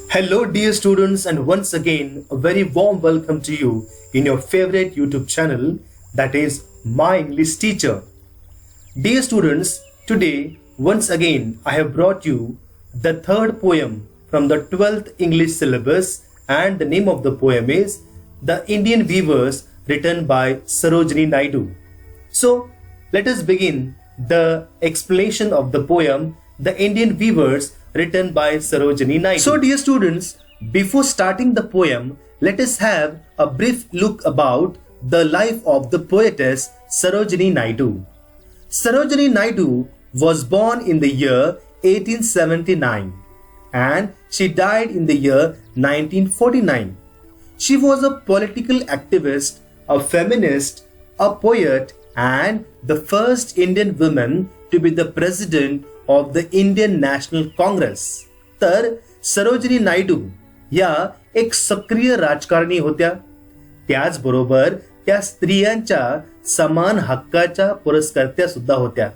Hello, dear students, and once again, a very warm welcome to you in your favorite YouTube channel, that is My English Teacher. Dear students, today, once again, I have brought you the third poem from the 12th English syllabus, and the name of the poem is The Indian Weavers, written by Sarojini Naidu. So, let us begin the explanation of the poem The Indian Weavers, written by Sarojini Naidu. So, dear students, before starting the poem, let us have a brief look about the life of the poetess Sarojini Naidu. Sarojini Naidu was born in the year 1879 and she died in the year 1949. She was a political activist, a feminist, a poet, and the first Indian woman to be the president of the Indian National Congress. तर सरोजिनी नायडू या एक सक्रिय राजकारणी होत्या. त्याचबरोबर त्या स्त्रियांच्या समान हक्काच्या पुरस्कर्त्या सुद्धा होत्या.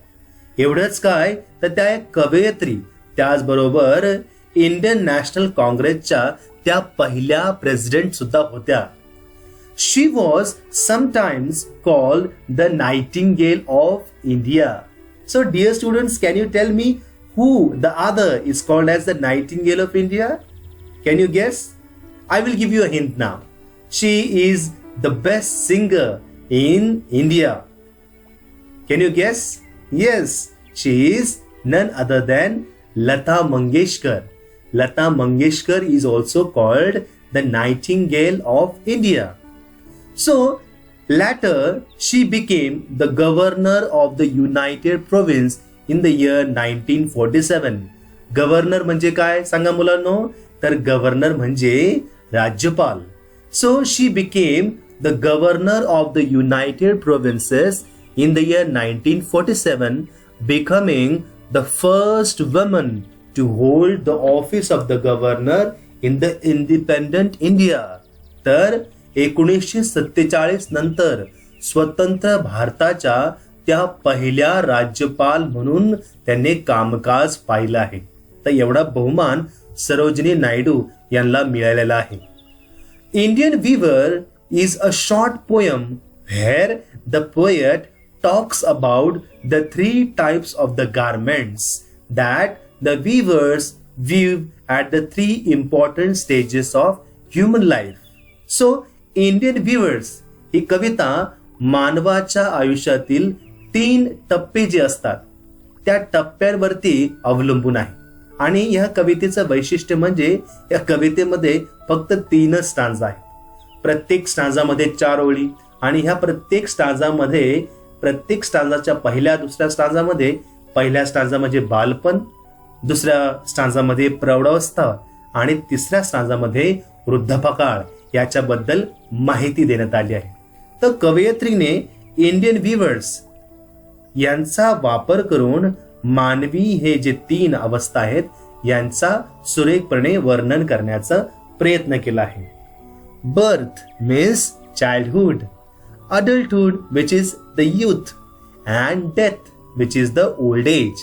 एवढंच काय तर त्या एक कवयित्री, त्याचबरोबर इंडियन नॅशनल काँग्रेसच्या त्या पहिल्या प्रेसिडेंट सुद्धा होत्या. She was sometimes called the Nightingale of India. So, dear students, can you tell me who the other is called as the Nightingale of India? Can you guess? I will give you a hint now. She is the best singer in India. Can you guess? Yes, she is none other than Lata Mangeshkar. Lata Mangeshkar is also called the Nightingale of India. So, later, she became the governor of the United Province in the year 1947. Governor म्हणजे काय सांगा मुलांनो? तर governor म्हणजे राज्यपाल. So she became the governor of the United Provinces in the year 1947, becoming the first woman to hold the office of the governor in the independent India. तर 1947 नंतर स्वतंत्र भारताच्या त्या पहिल्या राज्यपाल म्हणून त्यांनी कामकाज पाहिलं आहे. तर एवढा बहुमान सरोजिनी नायडू यांना मिळालेला आहे. Indian weaver is a short poem where the poet talks about the three types of the garments that the weavers weave at the three important stages of human life. So, Indian viewers ही कविता मानवाच्या आयुष्यातील 3 टप्पे जे असतात त्या टप्प्यांवरती अवलंबून आहे. आणि या कवितेचं वैशिष्ट्य म्हणजे या कवितेमध्ये फक्त 3 स्टांजा आहेत. प्रत्येक स्टांजामध्ये 4 ओळी आणि ह्या प्रत्येक स्टांजाच्या पहिल्या दुसऱ्या स्टांजामध्ये पहिल्या स्टांजा म्हणजे बालपण, दुसऱ्या स्टांजामध्ये प्रौढावस्था आणि तिसऱ्या स्टांजामध्ये वृद्धापकाळ याच्याबद्दल माहिती देण्यात आली आहे. तर कवयित्रीने इंडियन व्ह्युअर्स यांचा वापर करून मानवी हे जे 3 अवस्था आहेत यांचा सुरेखपणे वर्णन करण्याचा प्रयत्न केला आहे. Birth means childhood, adulthood which is the youth, and death which is the old age.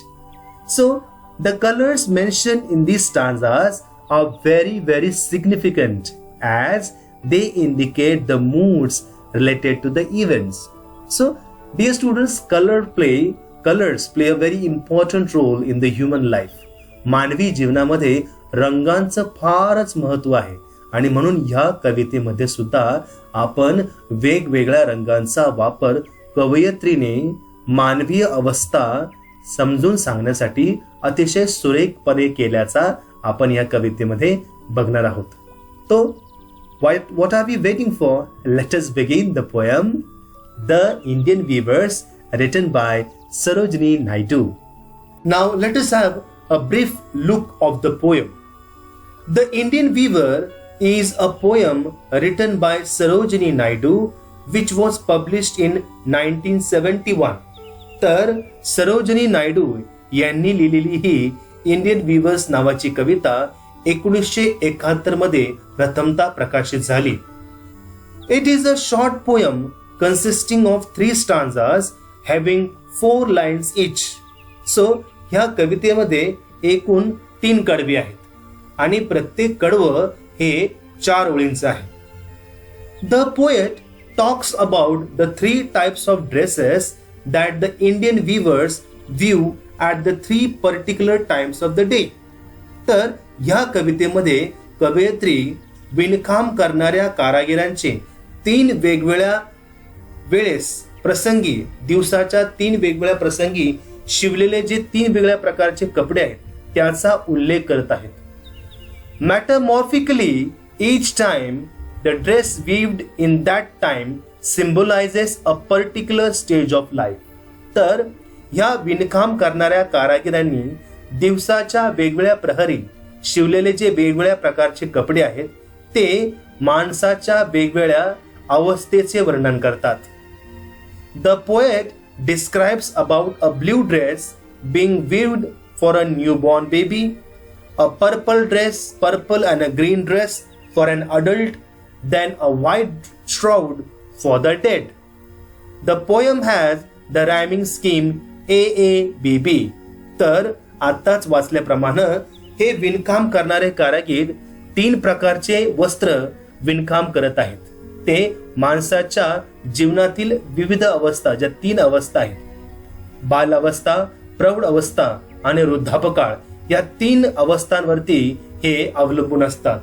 So the colours mention in these stanzas are very very significant as they indicate the moods related to the events. So, dear students, colors play a very important role in the human life. मानवी जीवनामध्ये रंगांचं फारच महत्व आहे आणि म्हणून ह्या कवितेमध्ये सुद्धा आपण वेगवेगळ्या रंगांचा वापर कवयित्रीने मानवीय अवस्था समजून सांगण्यासाठी अतिशय सुरेखपणे केल्याचा आपण या कवितेमध्ये बघणार आहोत. तो what are we waiting for? Let us begin the poem The Indian Weavers, written by Sarojini Naidu. Now let us have a brief look of the poem. The Indian Weaver is a poem written by Sarojini Naidu which was published in 1971. तर सरोजिनी नायडू यांनी लिहिलेली ही Indian viewers नावाची कविता 1971 मध्ये प्रथमतः प्रकाशित झाली. It is a short poem consisting of 3 stanzas having 4 lines each. So ह्या कवितेमध्ये एकूण 3 कडवी आहेत. आणि प्रत्येक कडवं हे 4 ओळींचं आहे. The poet talks about the 3 types of dresses that the Indian weavers view at the 3 particular times of the day. तर ह्या कवितेमध्ये कवयित्री विणकाम करणाऱ्या कारागिरांचे 3 वेगवेगळ्या वेळेस प्रसंगी, दिवसाच्या 3 वेगवेगळ्या प्रसंगी शिवलेले जे 3 वेगवेगळ्या प्रकारचे कपडे आहेत त्याचा उल्लेख करत आहेत. Metaphorically, each time the dress weaved in that time symbolizes a particular stage of life. तर ह्या विणकाम करणाऱ्या कारागिरांनी दिवसाच्या वेगवेगळ्या प्रहरी शिवलेले जे वेगवेगळ्या प्रकारचे कपडे आहेत ते माणसाच्या वेगवेगळ्या अवस्थेचे वर्णन करतात. The poet describes about a blue dress being weaved for a newborn baby, a purple dress, purple and a green dress for an adult, then a white shroud for the dead. The poem has the rhyming scheme AABB. तर आताच वाचल्याप्रमाणे हे विणकाम करणारे कारागीर 3 प्रकारचे वस्त्र विणकाम करत आहेत. ते माणसाच्या जीवनातील विविध अवस्था, ज्या 3 अवस्था आहेत, बाल अवस्था, प्रौढ अवस्था आणि वृद्धापकाळ, या 3 अवस्थांवरती हे अवलंबून असतात.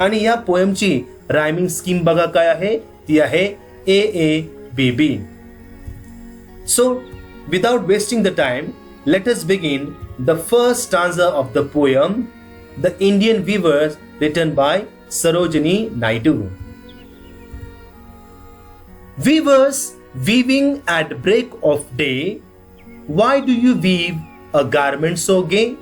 आणि या पोएमची रायमिंग स्कीम बघा काय आहे, ती आहे AABB. So without wasting the time, let us begin the first stanza of the poem, The Indian Weavers, written by Sarojini Naidu. Weavers weaving at break of day, why do you weave a garment so gay?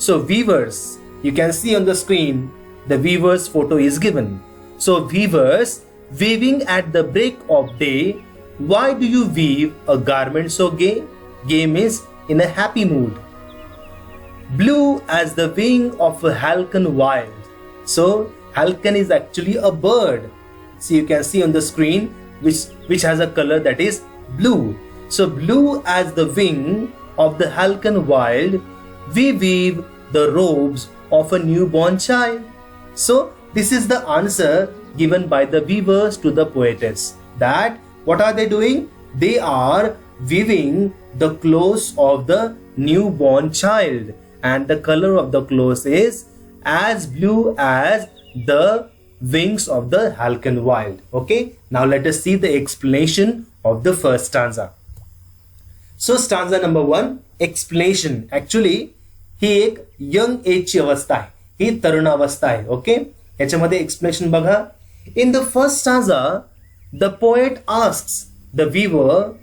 So weavers, you can see on the screen, the weavers photo is given. So weavers weaving at the break of day, why do you weave a garment so gay? Gay means in a happy mood. Blue as the wing of a halcyon wild. So halcyon is actually a bird. So you can see on the screen which has a color that is blue. So blue as the wing of the halcyon wild, we weave the robes of a newborn child. So this is the answer given by the weavers to the poetess. That what are they doing? They are weaving the clothes of the newborn child, and the color of the clothes is as blue as the wings of the halcyon wild. Okay, now let us see the explanation of the first stanza. So stanza number 1, explanation. Actually ही एक young age ची अवस्था आहे, ही तरुण अवस्था आहे. Okay, याच्यामध्ये explanation बघा. In the first stanza, the poet asks the weaver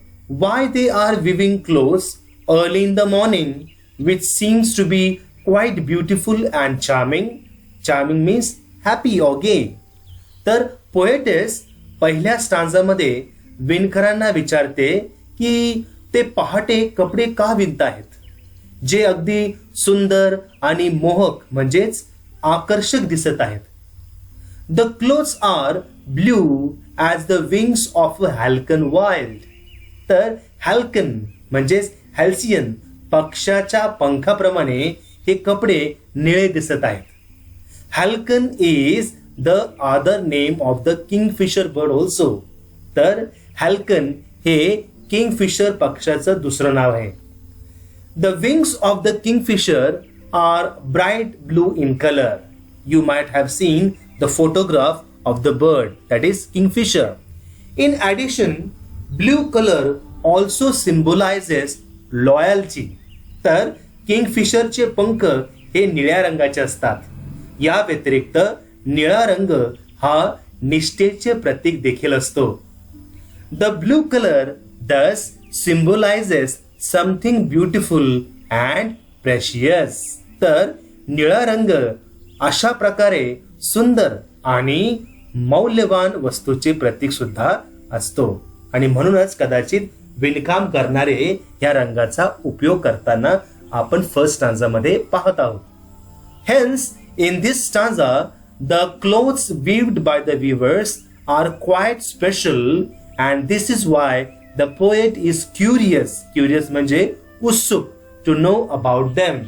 why they are weaving clothes early in the morning, which seems to be quite beautiful and charming. Charming means happy or gay. तर poetess पहिल्या स्टांजामध्ये विणकरांना विचारते की ते पहाटे कपडे का विणताहेत, जे अगदी सुंदर आणि मोहक म्हणजेच आकर्षक दिसत आहेत. The clothes are blue as the wings of a halcyon wild. तर halcyon म्हणजेच halcyon पक्षाच्या पंखाप्रमाणे हे कपडे निळे दिसत आहेत. Halcyon is the other name of the kingfisher bird also. तर halcyon हे kingfisher पक्षाचं दुसरं नाव आहे. The wings of the kingfisher are bright blue in color. You might have seen the photograph of the bird, that is kingfisher. In addition, blue color also symbolizes loyalty. तर किंगफिशरचे पंख हे निळ्या रंगाचे असतात. या व्यतिरिक्त निळा रंग हा निष्ठेचे प्रतीक देखील असतो. The blue color thus symbolizes something beautiful and precious. तर निळा रंग अशा प्रकारे सुंदर आणि मौल्यवान वस्तूचे प्रतीक सुद्धा असतो, आणि म्हणूनच कदाचित विणकाम करणारे या रंगाचा उपयोग करताना आपण फर्स्ट स्टांजा मध्ये पाहत आहोत. Hence, in this stanza, the clothes weaved by the weavers are quite special, and this is why the poet is curious. Curious म्हणजे उत्सुक, to know about them.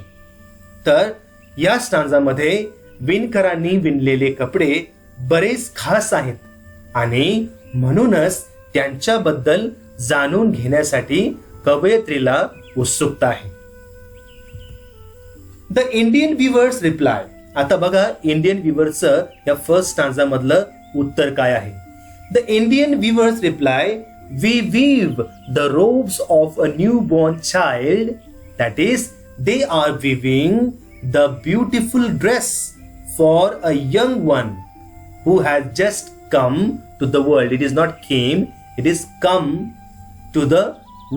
तर या स्टांजा मध्ये विणकरांनी विणलेले कपडे बरेच खास आहेत आणि म्हणूनच त्यांच्याबद्दल जाणून घेण्यासाठी कवयित्रीला उत्सुकता आहे. The Indian viewers reply. आता बघा इंडियन व्ह्यूअर्सचं या फर्स्ट स्टांजा मधलं उत्तर काय आहे. The Indian viewers reply, we weave the robes of a newborn child. That is they are weaving the beautiful dress for a young one who has just come to the world. It is not came, it is come to the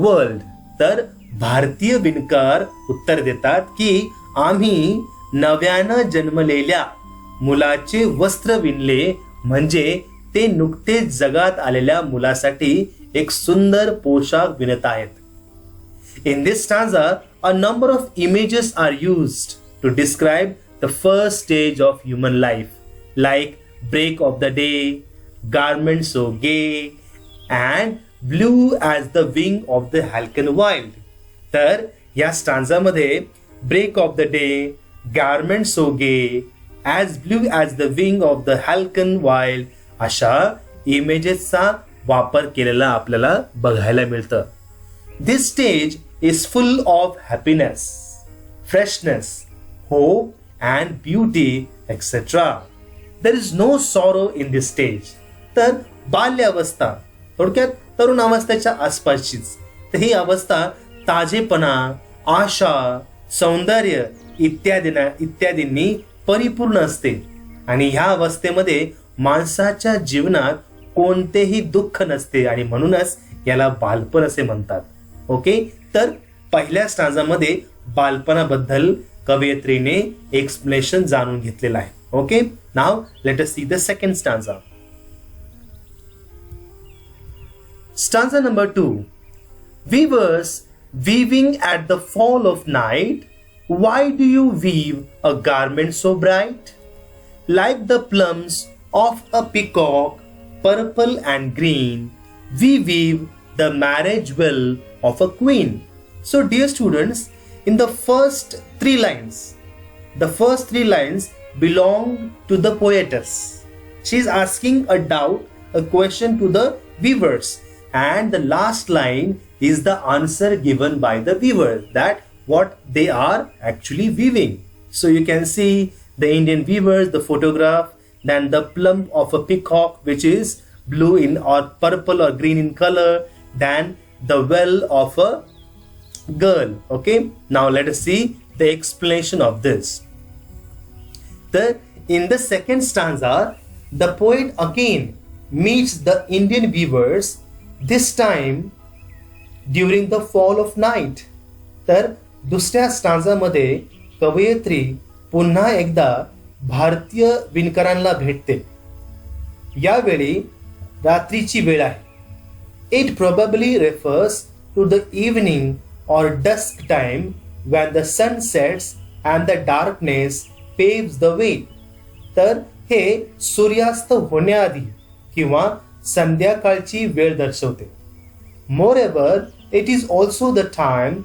world. तर भारतीय विणकर उत्तर देतात की आम्ही नव्यानं जन्मलेल्या मुलाचे वस्त्र विणले, म्हणजे ते नुकतेच जगात आलेल्या मुलासाठी एक सुंदर पोशाख विणत आहेत. In this stanza, a number of images are used to describe the first stage of human life, like break of the day, garments so gay, and blue as the wing of the halcyon wild. तर या stanza मध्ये break of the day, garments so gay, as blue as the wing of the halcyon wild अशा इमेजेसचा वापर केलेला आपल्याला बघायला मिळतं. This stage is full of happiness, freshness, hope, and beauty, etc. There is no sorrow in this stage. तर बाल्यावस्था, थोडक्यात तरुण अवस्थेच्या आसपासचीच. तर ही अवस्था ताजेपणा, आशा, सौंदर्य इत्यादींनी परिपूर्ण असते आणि ह्या अवस्थेमध्ये माणसाच्या जीवनात कोणतेही दुःख नसते आणि म्हणूनच याला बालपण असे म्हणतात. ओके, तर पहिल्या स्टांजामध्ये बालपणाबद्दल कवयित्रीने एक्सप्लेनेशन जाणून घेतलेला आहे. Okay, now let us see the second stanza. Stanza number 2. Weavers weaving at the fall of night, why do you weave a garment so bright? Like the plumes of a peacock, purple and green, we weave the marriage well of a queen. So dear students, in the first three lines belong to the poetess. She is asking a question to the weavers, and the last line is the answer given by the weavers, that what they are actually weaving. So you can see the Indian weavers, the photograph, then the plum of a peacock which is blue in or purple or green in color, then the well of a girl. Okay, now let us see the explanation of this. In the second stanza, the poet again meets the Indian weavers, this time during the fall of night. तर दुसऱ्या stanza मध्ये कवयित्री पुन्हा एकदा भारतीय विणकरांना भेटते. यावेळी रात्रीची वेळ आहे. It probably refers to the evening or dusk time when the sun sets and the darkness paves the way. तर हे सूर्यास्त होण्याआधी किंवा संध्याकाळची वेळ दर्शवते. Moreover, it is also the time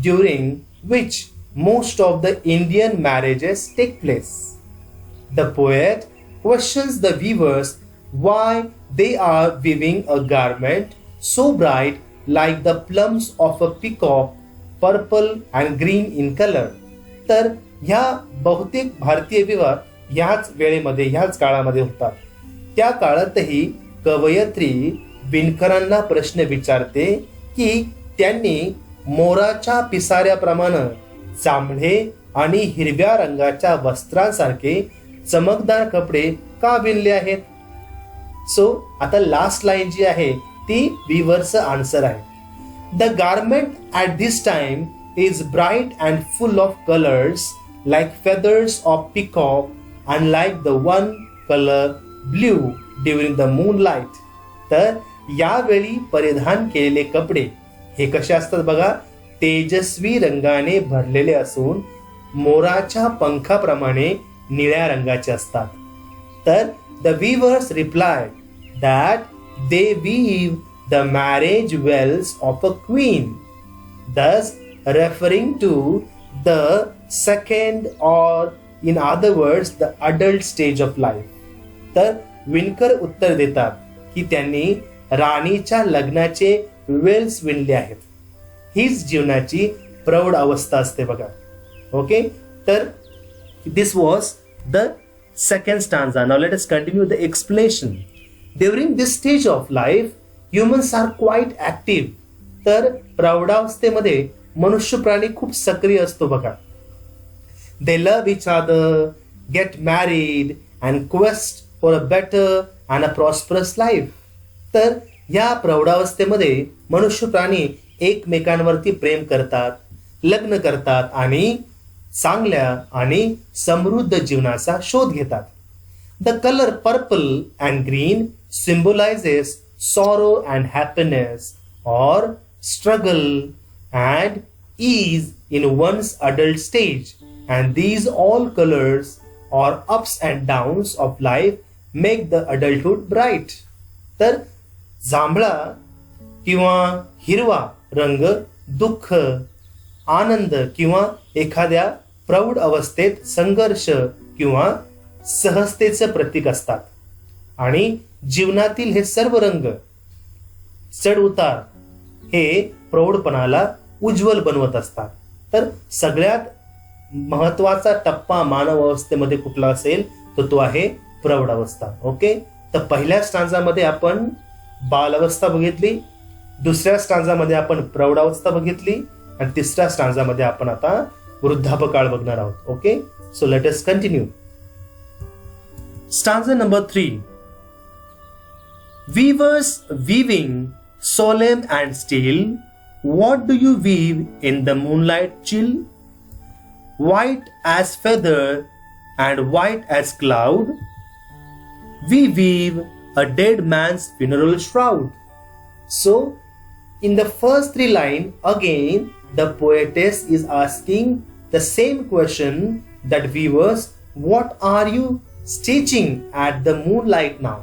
during which most of the Indian marriages take place. The poet questions the weavers why they are weaving a garment so bright like the plums of a peacock, purple and green in color. तर ह्या बहुतेक भारतीय विवाह ह्याच वेळेमध्ये ह्याच काळामध्ये होतात. त्या काळातही कवयित्री विणकरांना प्रश्न विचारते की त्यांनी मोराच्या पिसाऱ्याप्रमाणे जांभळे आणि हिरव्या रंगाच्या वस्त्रांसारखे चमकदार कपडे का विणले आहेत. सो आता लास्ट लाईन जी आहे ती वीवर्सचं आन्सर आहे. The garment at this time is bright and full of colours like feathers of peacock and like the one colour blue during the moonlight. तर यावेळी परिधान केलेले कपडे हे कसे असतात बघा, तेजस्वी रंगाने भरलेले असून मोराच्या पंखाप्रमाणे निळ्या रंगाचे असतात. तर the weavers reply that they weave the marriage wells of a queen, thus referring to the second or in other words the adult stage of life. तर विणकर उत्तर देतात की त्यांनी राणीच्या लग्नाचे वेल्स विणले आहेत. हीच जीवनाची प्रौढ अवस्था असते बघा. ओके, तर this was the second stanza. Now let us continue the explanation. During this stage of life, humans are quite active. तर प्रौढावस्थेमध्ये मनुष्य प्राणी खूप सक्रिय असतो बघा. They love each other, get married and quest for a better and a prosperous life. तर या प्रौढावस्थेमध्ये मनुष्य प्राणी एकमेकांवरती प्रेम करतात, लग्न करतात आणि चांगल्या आणि समृद्ध जीवनाचा शोध घेतात. The colour purple and green symbolizes sorrow and happiness or struggle and ease in one's adult stage, and these all colors or ups and downs of life make the adulthood bright. तर जांभळा किंवा हिरवा रंग दुःख, आनंद किंवा एखाद्या प्रौढ अवस्थेत संघर्ष किंवा सहजतेचे प्रतीक असतात. आणि जीवनातील हे सर्व रंग चढ उतार हे प्रौढपणाला उज्ज्वल बनवत असतात. तर सगळ्यात महत्वाचा टप्पा मानव अवस्थेमध्ये कुठला असेल तर तो आहे प्रौढ अवस्था. ओके, तर पहिल्या स्टांजामध्ये आपण बालावस्था बघितली, दुसऱ्या स्टांजामध्ये आपण प्रौढावस्था बघितली आणि तिसऱ्या स्टांजामध्ये आपण आता वृद्धापकाळ बघणार आहोत. Okay, so let us continue. Stanza number 3. Weavers weaving solemn and still, what do you weave in the moonlight chill? White as feather and white as cloud, we weave a dead man's funeral shroud. So, in the first 3 lines, again, the poetess is asking the same question that weavers, what are you stitching at the moonlight now?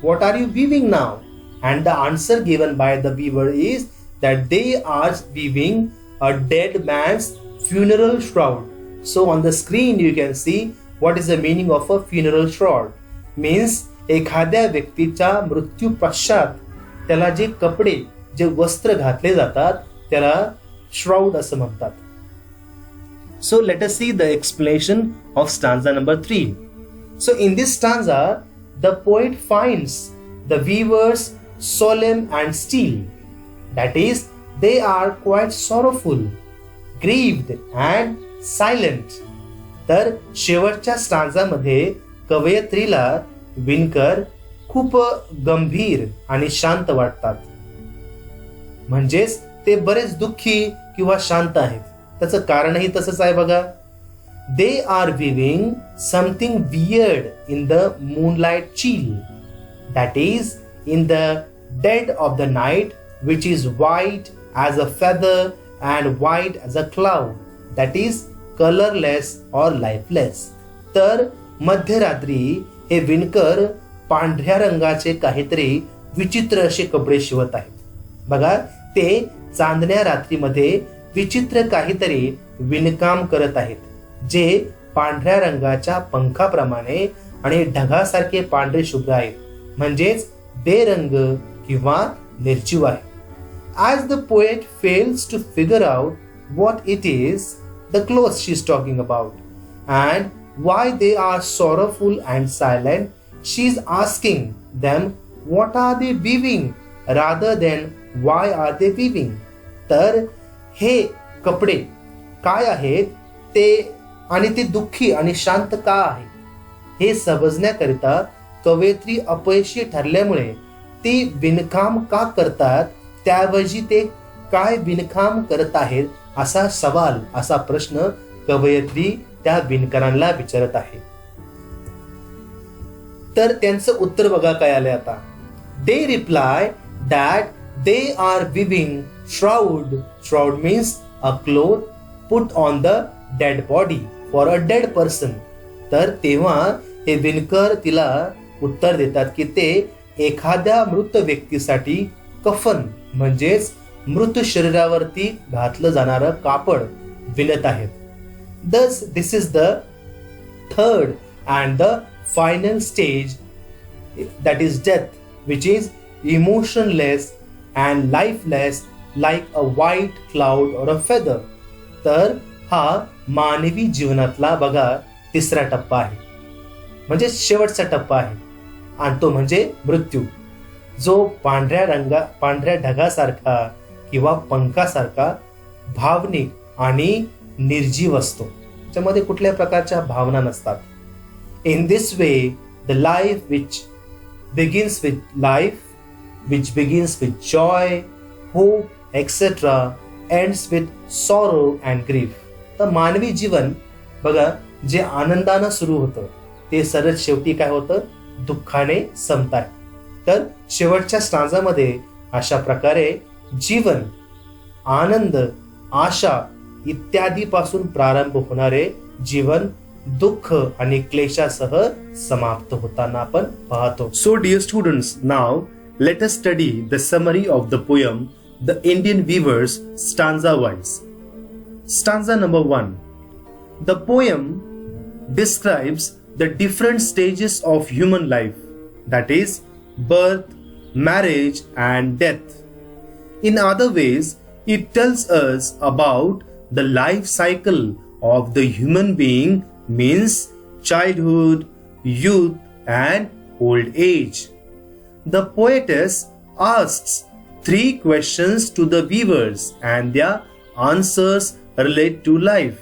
What are you weaving now? And the answer given by the weaver is that they are weaving a dead man's funeral shroud. So on the screen you can see what is the meaning of a funeral shroud. Means एखाद्या व्यक्तीच्या मृत्यू पश्चात त्याला जे कपडे, जे वस्त्र घातले जातात त्याला श्राउड असं म्हणतात. So let us see the explanation of stanza number 3. So in this stanza, the poet finds the weavers solemn and still. That is, they are quite sorrowful, grieved and silent. तर शेवटच्या स्टांजामध्ये कवयित्रीला विणकर खूप गंभीर आणि शांत वाटतात. म्हणजेच ते बरेच दुःखी किंवा शांत आहेत. त्याचं कारणही तसंच आहे बघा. They are weaving something weird in the moonlight chill. That is in the dead of the night which is white as a feather and white as a cloud. That is colourless or lifeless. तर मध्यरात्री हे विणकर पांढऱ्या रंगाचे काहीतरी विचित्र असे कपडे शिवत आहेत. बघा, ते चांदण्या रात्रीमध्ये विचित्र काहीतरी विणकाम करत आहेत, जे पांढऱ्या रंगाच्या पंखाप्रमाणे आणि ढगासारखे पांढरे शुभ्र आहेत. म्हणजेच बेरंग किंवा निर्जीव आहे. As the poet fails to figure out what it is, the clothes she is talking about, and why they are sorrowful and silent, she is asking them what are they weaving rather than why are they weaving. तर हे कपडे काय आहेत ते आणि ते दुःखी आणि शांत का आहे हे समजण्याकरिता कवयित्री अपयशी ठरल्यामुळे ती विणकाम का करतात, त्याऐवजी ते काय विणकाम करत आहेत असा सवाल, असा प्रश्न कवयित्री त्या विणकरांना विचारत आहे. तर त्यांचं उत्तर बघा काय आलंय आता. They reply that they are weaving shroud. Shroud means a cloth put on the dead body for a dead person. तर तेव्हा हे विणकर तिला उत्तर देतात की ते एखाद्या मृत व्यक्तीसाठी कफन म्हणजेच मृत शरीरावरती घातलं जाणारं कापड विणत आहेत. Thus this is the third and the final stage, that is death, which is emotionless and lifeless like a white cloud or a feather. तर हा मानवी जीवनातला बघा तिसरा टप्पा आहे, म्हणजे शेवटचा टप्पा आहे, आणि तो म्हणजे मृत्यू, जो पांढऱ्या ढगासारखा किंवा पंखासारखा भावनिक आणि निर्जीव असतो, त्याच्यामध्ये कुठल्या प्रकारच्या भावना नसतात. In this way, the life which begins with joy, hope, etc. ends with sorrow and grief. तर मानवी जीवन बघा जे आनंदानं सुरू होतं ते सरळ शेवटी काय होतं, दुःखाने संपतं. तर शेवटच्या स्टांजामध्ये अशा प्रकारे जीवन, आनंद, आशा इत्यादी पासून प्रारंभ होणारे जीवन दुःख आणि क्लेशासह समाप्त होताना आपण पाहतो. So dear students, now let us study the summary of the poem The Indian Weavers stanza wise. Stanza number 1. The poem describes the different stages of human life, that is birth, marriage and death. In other ways, it tells us about the life cycle of the human being, means childhood, youth and old age. The poetess asks 3 questions to the weavers and their answers relate to life.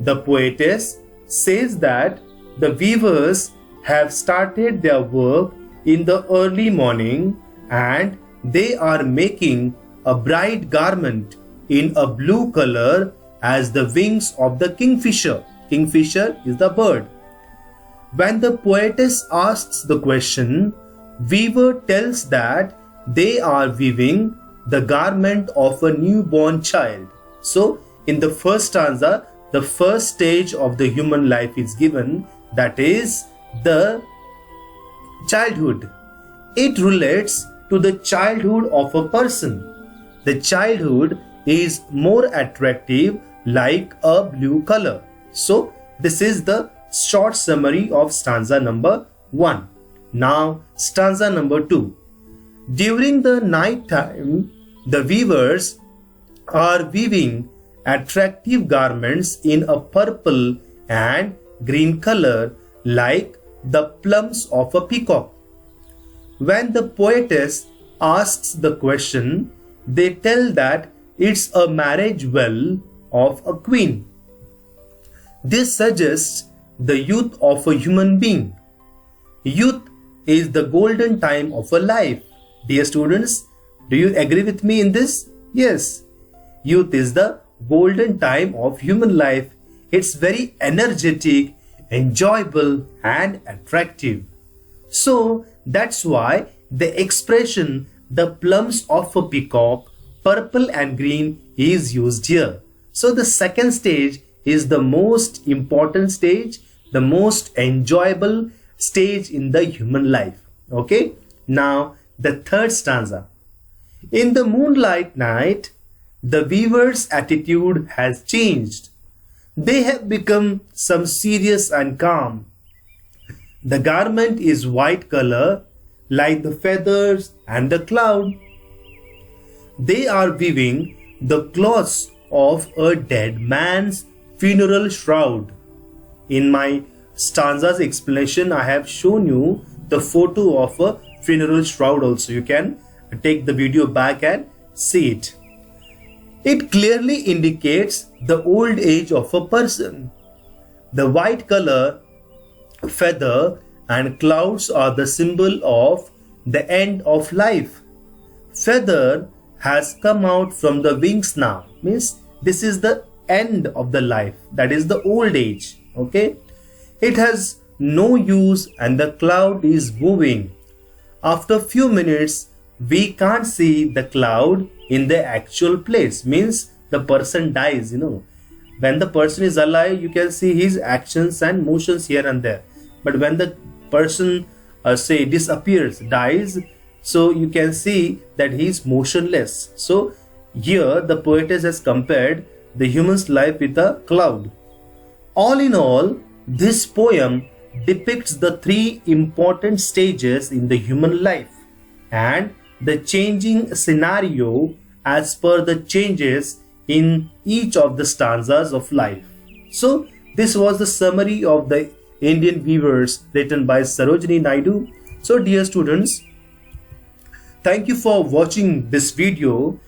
The poetess says that the weavers have started their work in the early morning and they are making a bright garment in a blue color as the wings of the kingfisher. Kingfisher is the bird. When the poetess asks the question, weaver tells that they are weaving the garment of a newborn child. So, in the first stanza, the first stage of the human life is given, that is the childhood. It relates to the childhood of a person. The childhood is more attractive like a blue color. So, this is the short summary of stanza number 1. Now, stanza number 2. During the night time, the weavers are weaving attractive garments in a purple and green color like the plumes of a peacock. When the poetess asks the question, they tell that it's a marriage well of a queen. This suggests the youth of a human being. Youth is the golden time of a life. Dear students, do you agree with me in this? Yes. Youth is the golden time of human life. It's very energetic, enjoyable and attractive. So that's why the expression the plumes of a peacock, purple and green is used here. So the second stage is the most important stage, the most enjoyable stage in the human life. Okay. Now the third stanza. In the moonlight night, the weaver's attitude has changed. They have become some serious and calm. The garment is white color like the feathers and the cloud. They are weaving the cloths of a dead man's funeral shroud. In my stanzas explanation, I have shown you the photo of a funeral shroud also. You can take the video back and see it. It clearly indicates the old age of a person. The white color, feather and clouds are the symbol of the end of life. Feather has come out from the wings now. Means this is the end of the life. That is the old age. Okay. It has no use and the cloud is moving. After few minutes, we can't see the cloud in the actual place. Means the person dies, When the person is alive, you can see his actions and motions here and there. But when the person say disappears, dies, so you can see that he is motionless. So here the poetess has compared the human's life with a cloud. All in all, This poem depicts the three important stages in the human life and the changing scenario as per the changes in each of the stanzas of life. So, this was the summary of the Indian Weavers written by Sarojini Naidu. So, dear students, thank you for watching this video.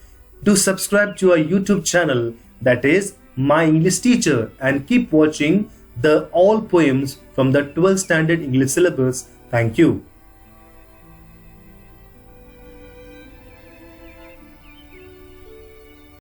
Do subscribe to our YouTube channel, that is My English Teacher, and keep watching the all poems from the 12th standard English syllabus. Thank you.